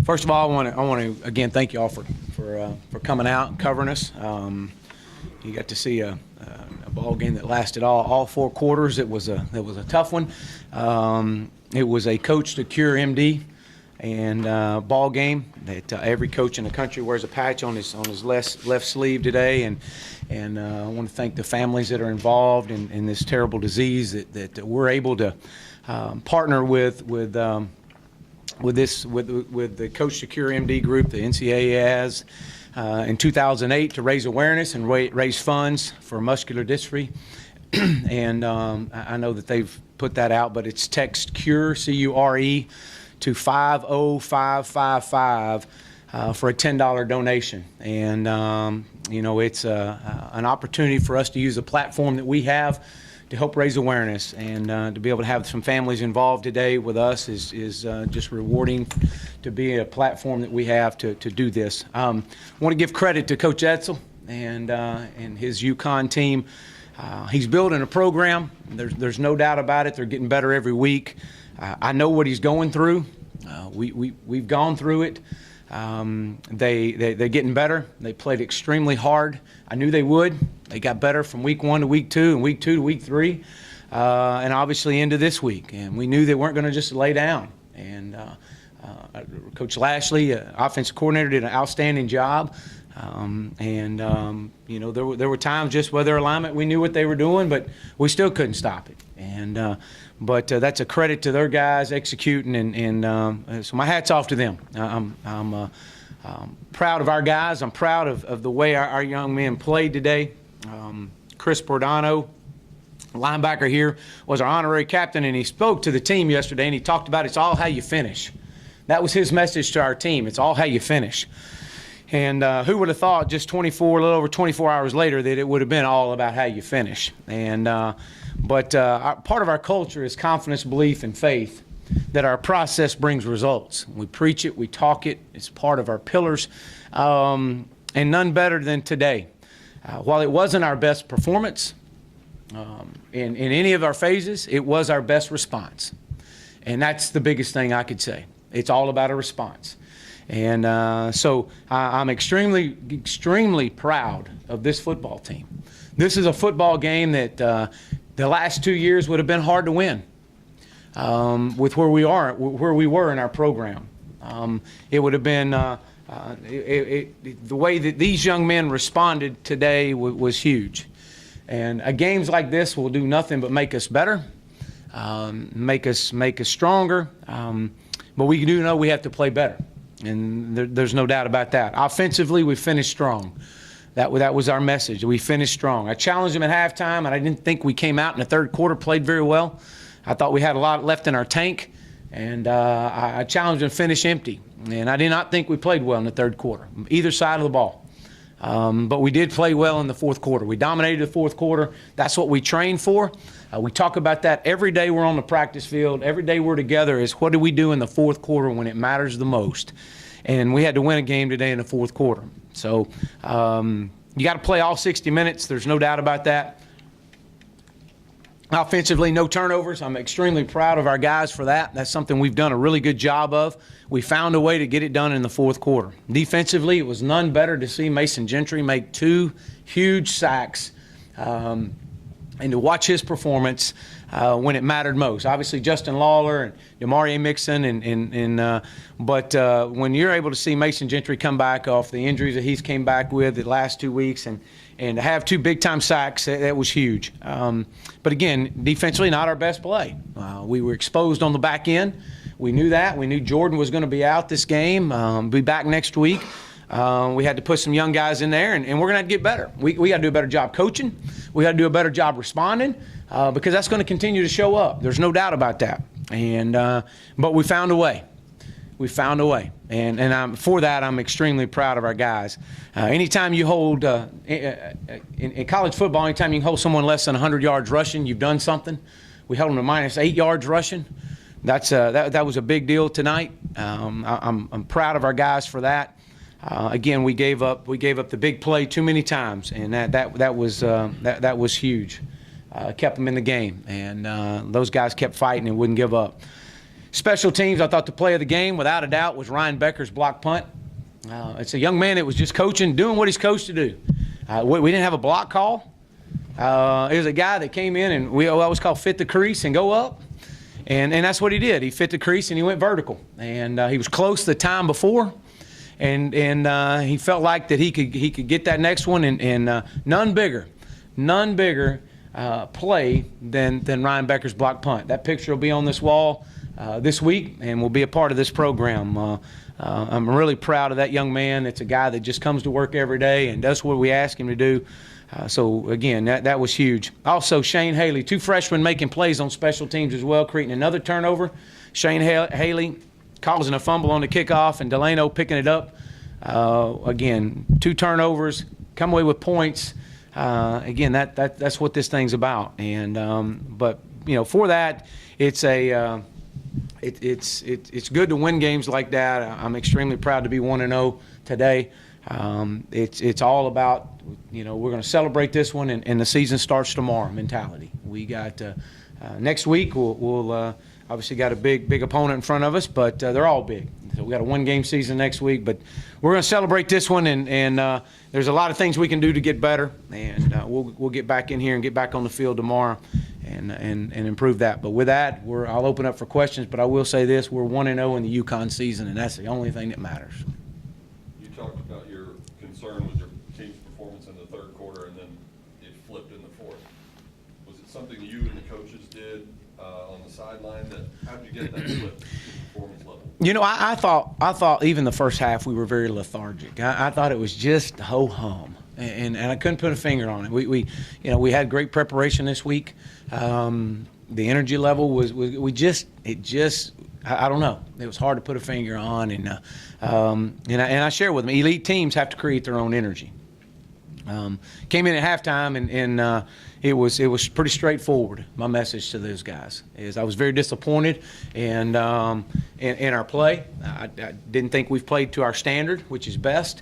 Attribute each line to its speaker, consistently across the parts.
Speaker 1: First of all, I want to again thank you all for coming out and covering us. You got to see a ball game that lasted all 4 quarters. It was a tough one. It was a coach to cure MD and ball game that every coach in the country wears a patch on his left sleeve today, and I want to thank the families that are involved in this terrible disease that we're able to partner with the Coach to Cure MD group, the NCAA has in 2008 to raise awareness and raise funds for muscular dystrophy. And I know that they've put that out, but it's text CURE, C-U-R-E, to 50555 for a $10 donation. And, it's an opportunity for us to use a platform that we have to help raise awareness, and to be able to have some families involved today with us is just rewarding to be a platform that we have to do this. I want to give credit to Coach Edsel and his UConn team. He's building a program. There's no doubt about it. They're getting better every week. I know what he's going through. We've gone through it. They're getting better. They played extremely hard. I knew they would. They got better from week 1 to week 2 and week 2 to week 3, and obviously into this week. And we knew they weren't going to just lay down. And Coach Lashley, offensive coordinator, did an outstanding job. There were times just with their alignment we knew what they were doing, but we still couldn't stop it. And but that's a credit to their guys executing, and so my hat's off to them. I'm proud of our guys. I'm proud of the way our young men played today. Chris Bordano, linebacker here, was our honorary captain, and he spoke to the team yesterday, and he talked about it's all how you finish. That was his message to our team. It's all how you finish. And who would have thought just a little over 24 hours later that it would have been all about how you finish. And part of our culture is confidence, belief, and faith that our process brings results. We preach it, we talk it. It's part of our pillars, and none better than today. While it wasn't our best performance in any of our phases, it was our best response. And that's the biggest thing I could say. It's all about a response. And so I'm extremely, extremely proud of this football team. This is a football game that the last 2 years would have been hard to win with where we were in our program. It would have been the way that these young men responded today was huge. And games like this will do nothing but make us better, make us stronger. But we do know we have to play better. And there's no doubt about that. Offensively, we finished strong. That was our message. We finished strong. I challenged them at halftime, and I didn't think we came out in the third quarter, played very well. I thought we had a lot left in our tank, and I challenged them to finish empty. And I did not think we played well in the third quarter, either side of the ball. But we did play well in the fourth quarter. We dominated the fourth quarter. That's what we train for. We talk about that every day we're on the practice field. Every day we're together is what do we do in the fourth quarter when it matters the most. And we had to win a game today in the fourth quarter. So you got to play all 60 minutes. There's no doubt about that. Offensively, no turnovers. I'm extremely proud of our guys for that. That's something we've done a really good job of. We found a way to get it done in the fourth quarter. Defensively, it was none better to see Mason Gentry make 2 huge sacks and to watch his performance when it mattered most. Obviously, Justin Lawler and Demarie Mixon, but when you're able to see Mason Gentry come back off the injuries that he's came back with the last 2 weeks and to have 2 big-time sacks, that was huge. But again, defensively, not our best play. We were exposed on the back end. We knew that. We knew Jordan was going to be out this game, be back next week. We had to put some young guys in there, and we're going to have to get better. We got to do a better job coaching. We got to do a better job responding because that's going to continue to show up. There's no doubt about that. And but we found a way. We found a way, and for that I'm extremely proud of our guys. Anytime you hold in college football, anytime you can hold someone less than 100 yards rushing, you've done something. We held them to -8 yards rushing. That was a big deal tonight. I'm proud of our guys for that. Again, we gave up the big play too many times, and that was huge. Kept them in the game, and those guys kept fighting and wouldn't give up. Special teams, I thought the play of the game, without a doubt, was Ryan Becker's block punt. It's a young man that was just coaching, doing what he's coached to do. We didn't have a block call. It was a guy that came in, and we always call fit the crease and go up. And that's what he did. He fit the crease and he went vertical. And he was close the time before. And he felt like that he could get that next one. And none bigger play than Ryan Becker's block punt. That picture will be on this wall this week and will be a part of this program. I'm really proud of that young man. It's a guy that just comes to work every day and does what we ask him to do. So, again, that was huge. Also, Shane Haley, 2 freshmen making plays on special teams as well, creating another turnover. Shane Haley causing a fumble on the kickoff, and Delano picking it up. Again, 2 turnovers, come away with points. Again, that's what this thing's about. And but for that, it's good to win games like that. I'm extremely proud to be 1-0 today. It's all about, we're going to celebrate this one, and the season starts tomorrow mentality. We got next week, we'll obviously got a big opponent in front of us, but they're all big. So we got a 1-game season next week, but we're going to celebrate this one, and there's a lot of things we can do to get better, and we'll get back in here and get back on the field tomorrow and improve that. But with that, I'll open up for questions, but I will say this, we're 1-0 in the UConn season, and that's the only thing that matters.
Speaker 2: You talked about your concern with your team's performance in the third quarter, and then it flipped in the fourth. Was it something you and the coaches did on the sideline? How did you get that flip to performance level?
Speaker 1: I thought even the first half we were very lethargic. I thought it was just ho-hum, and I couldn't put a finger on it. We had great preparation this week. The energy level was I don't know. It was hard to put a finger on, and I share with them. Elite teams have to create their own energy. Came in at halftime, and it was pretty straightforward. My message to those guys is I was very disappointed in our play. I didn't think we've played to our standard, which is best,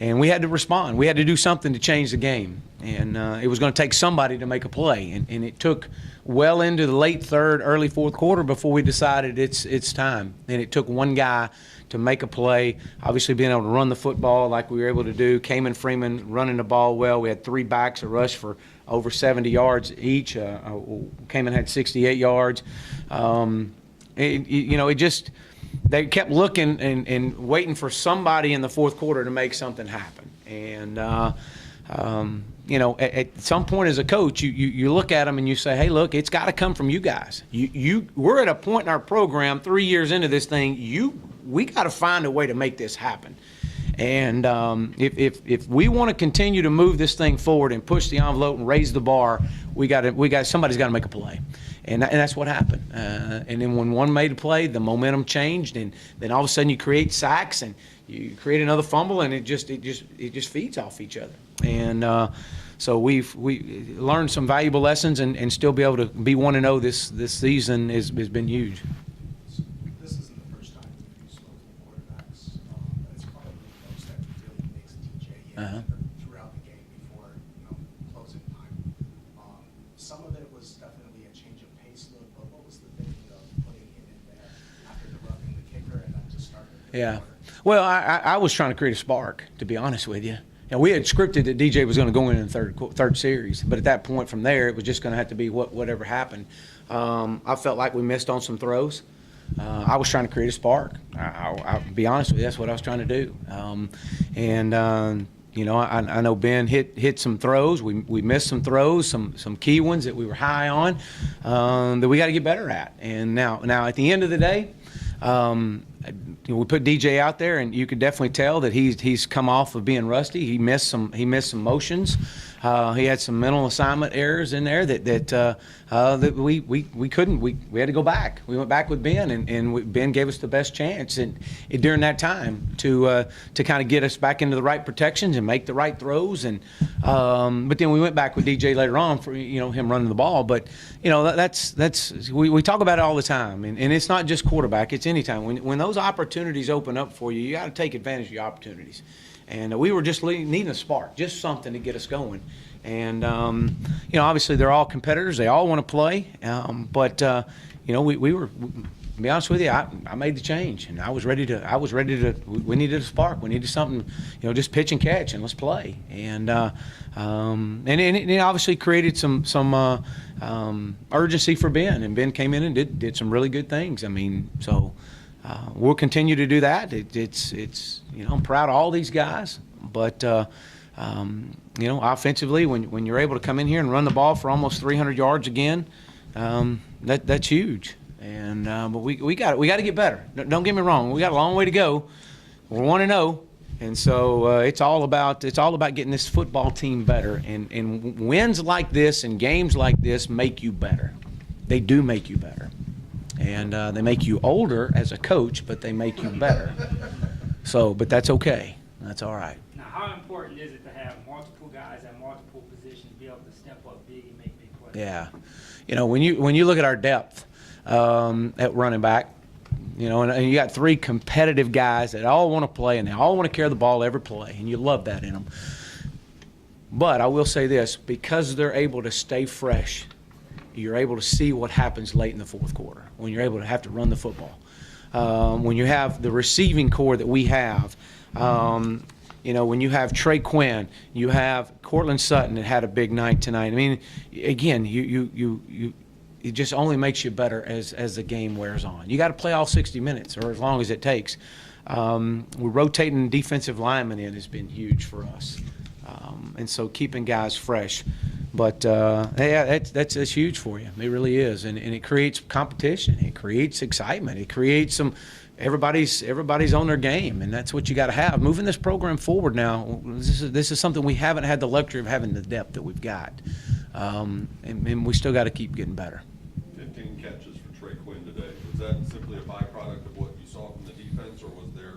Speaker 1: and we had to respond. We had to do something to change the game, and it was going to take somebody to make a play, and it took well into the late third, early fourth quarter before we decided it's time. And it took one guy to make a play, obviously being able to run the football like we were able to do. Cayman Freeman running the ball well. We had 3 backs a rush for over 70 yards each. Cayman had 68 yards. They kept looking and waiting for somebody in the fourth quarter to make something happen. And at some point as a coach, you look at them and you say, hey, look, it's got to come from you guys. We're at a point in our program 3 years into this thing, we got to find a way to make this happen. And if we want to continue to move this thing forward and push the envelope and raise the bar, somebody's got to make a play. And that's what happened. And then when one made a play, the momentum changed, and then all of a sudden you create sacks and you create another fumble, and it just feeds off each other. And so we learned some valuable lessons, and still be able to be 1-0 this season has been huge.
Speaker 3: This isn't the first time we've used local quarterbacks. It's probably the most that really makes DJ throughout the game before closing time. Some of it was definitely a change of pace, but what was the thinking of putting him in there after the roughing the kicker and then just starting?
Speaker 1: Yeah. Well, I was trying to create a spark, to be honest with you. And we had scripted that DJ was going to go in the third series, but at that point from there, it was just going to have to be whatever happened. I felt like we missed on some throws. I was trying to create a spark. I'll be honest with you, that's what I was trying to do. I know Ben hit some throws. We missed some throws, some key ones that we were high on that we got to get better at. And now at the end of the day, we put DJ out there, and you could definitely tell that he's come off of being rusty. He missed some motions. He had some mental assignment errors in there that we couldn't. We had to go back. We went back with Ben, and Ben gave us the best chance and during that time to kind of get us back into the right protections and make the right throws. And but then we went back with DJ later on for him running the ball. But that's we talk about it all the time, and it's not just quarterback. It's any time when those opportunities open up for you, you got to take advantage of your opportunities. And we were just needing a spark, just something to get us going. And, obviously they're all competitors. They all want to play. But we were to be honest with you, I made the change, and I was ready to. We needed a spark. We needed something, just pitch and catch, and let's play. And it obviously created some urgency for Ben, and Ben came in and did some really good things. I mean, so we'll continue to do that. It's I'm proud of all these guys, but offensively, when you're able to come in here and run the ball for almost 300 yards again, that's huge. And but we got to get better. Don't get me wrong. We got a long way to go. We're 1-0, and so it's all about getting this football team better. And wins like this and games like this make you better. They do make you better, and they make you older as a coach, but they make you better. So, but that's okay. That's all right.
Speaker 4: Now, how important is it to have multiple guys at multiple positions be able to step up big and make big plays?
Speaker 1: Yeah, when you look at our depth at running back, and you got 3 competitive guys that all want to play and they all want to carry the ball every play, and you love that in them. But I will say this, because they're able to stay fresh, you're able to see what happens late in the fourth quarter when you're able to have to run the football. When you have the receiving core that we have, when you have Trey Quinn, you have Cortland Sutton that had a big night tonight. I mean, again, it just only makes you better as the game wears on. You got to play all 60 minutes or as long as it takes. We're rotating defensive linemen in has been huge for us, and so keeping guys fresh. But that's huge for you. It really is, and it creates competition. It creates excitement. It creates some. Everybody's on their game, and that's what you got to have. Moving this program forward now, this is something we haven't had the luxury of having the depth that we've got, and we still got to keep getting better.
Speaker 2: 15 catches for Trey Quinn today. Was that simply a byproduct of what you saw from the defense, or was there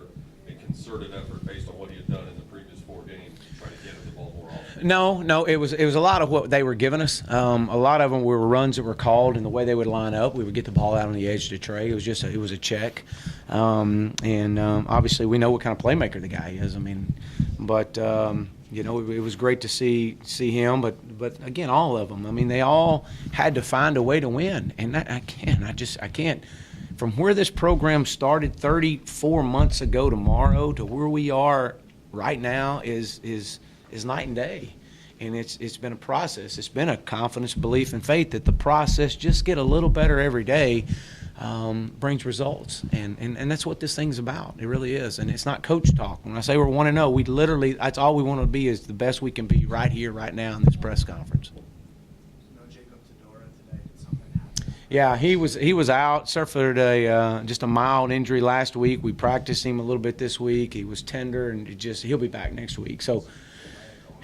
Speaker 2: a concerted effort based on what he had done in the previous 4 games to try to get him the ball more often?
Speaker 1: No, it was a lot of what they were giving us. A lot of them were runs that were called, and the way they would line up, we would get the ball out on the edge to Trey. It was a check, and obviously we know what kind of playmaker the guy is. I mean, but it was great to see him. But again, all of them. I mean, they all had to find a way to win, and I can't. From where this program started 34 months ago tomorrow to where we are right now is night and day. And it's been a process. It's been a confidence, belief, and faith that the process just get a little better every day brings results. And that's what this thing's about. It really is. And it's not coach talk. When I say we're 1-0, we literally, that's all we want to be is the best we can be right here, right now in this press conference. Yeah, he was out, suffered just a mild injury last week. We practiced him a little bit this week. He was tender, and he'll be back next week. So,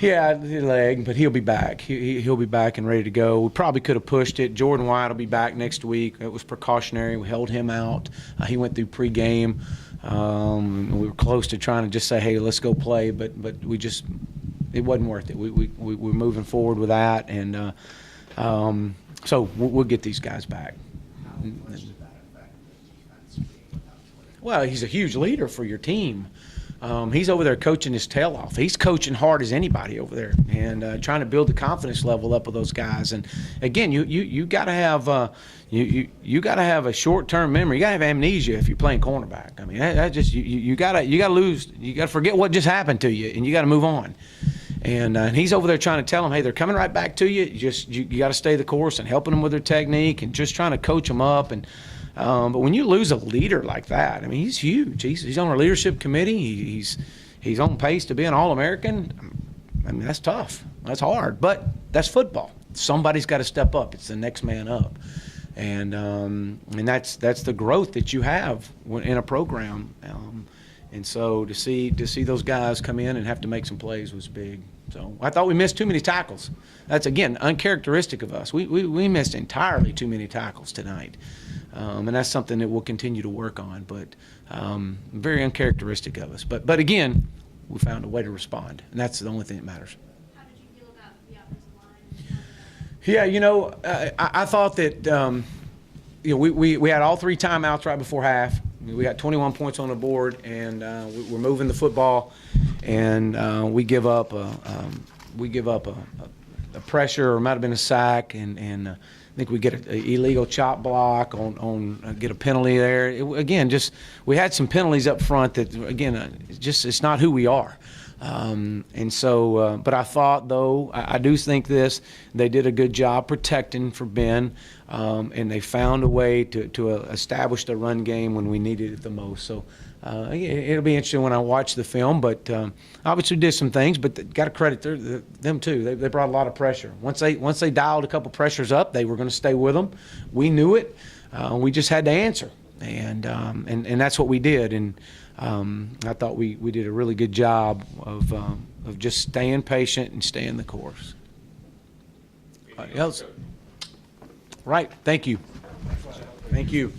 Speaker 1: yeah, the leg, but he'll be back. He'll be back and ready to go. We probably could have pushed it. Jordan White will be back next week. It was precautionary. We held him out. He went through pregame. We were close to trying to just say, hey, let's go play, but it wasn't worth it. We're moving forward with that, and so we'll get these guys back.
Speaker 3: How much did that affect the defense being without Twitter?
Speaker 1: Well, he's a huge leader for your team. He's over there coaching his tail off. He's coaching hard as anybody over there, and trying to build the confidence level up of those guys. And again, you got to have you got to have a short-term memory. You got to have amnesia if you're playing cornerback. I mean, that just you got to lose. You got to forget what just happened to you, and you got to move on. And he's over there trying to tell them, hey, they're coming right back to you. You got to stay the course, and helping them with their technique, and just trying to coach them up. And but when you lose a leader like that, I mean, he's huge. He's on our leadership committee. He's on pace to be an All-American. I mean, that's tough. That's hard. But that's football. Somebody's got to step up. It's the next man up. And that's the growth that you have in a program. And so to see those guys come in and have to make some plays was big. So I thought we missed too many tackles. That's, again, uncharacteristic of us. We missed entirely too many tackles tonight. And that's something that we'll continue to work on, but very uncharacteristic of us. But again, we found a way to respond, and that's the only thing that matters.
Speaker 5: How did you feel about the offensive line?
Speaker 1: Yeah, I thought that we had all 3 timeouts right before half. We got 21 points on the board, and we're moving the football, and we give up a a pressure, or it might have been a sack, and I think we get an illegal chop block on get a penalty there. Again, just we had some penalties up front that, again, it's not who we are. And so, but I thought, though, I do think they did a good job protecting for Ben, and they found a way to establish the run game when we needed it the most. So it'll be interesting when I watch the film, but obviously did some things, but got to credit them too. They brought a lot of pressure. Once they dialed a couple pressures up, they were going to stay with them. We knew it. We just had to answer, and that's what we did. And I thought we did a really good job of just staying patient and staying the course. Else? Right. Thank you. Thank you.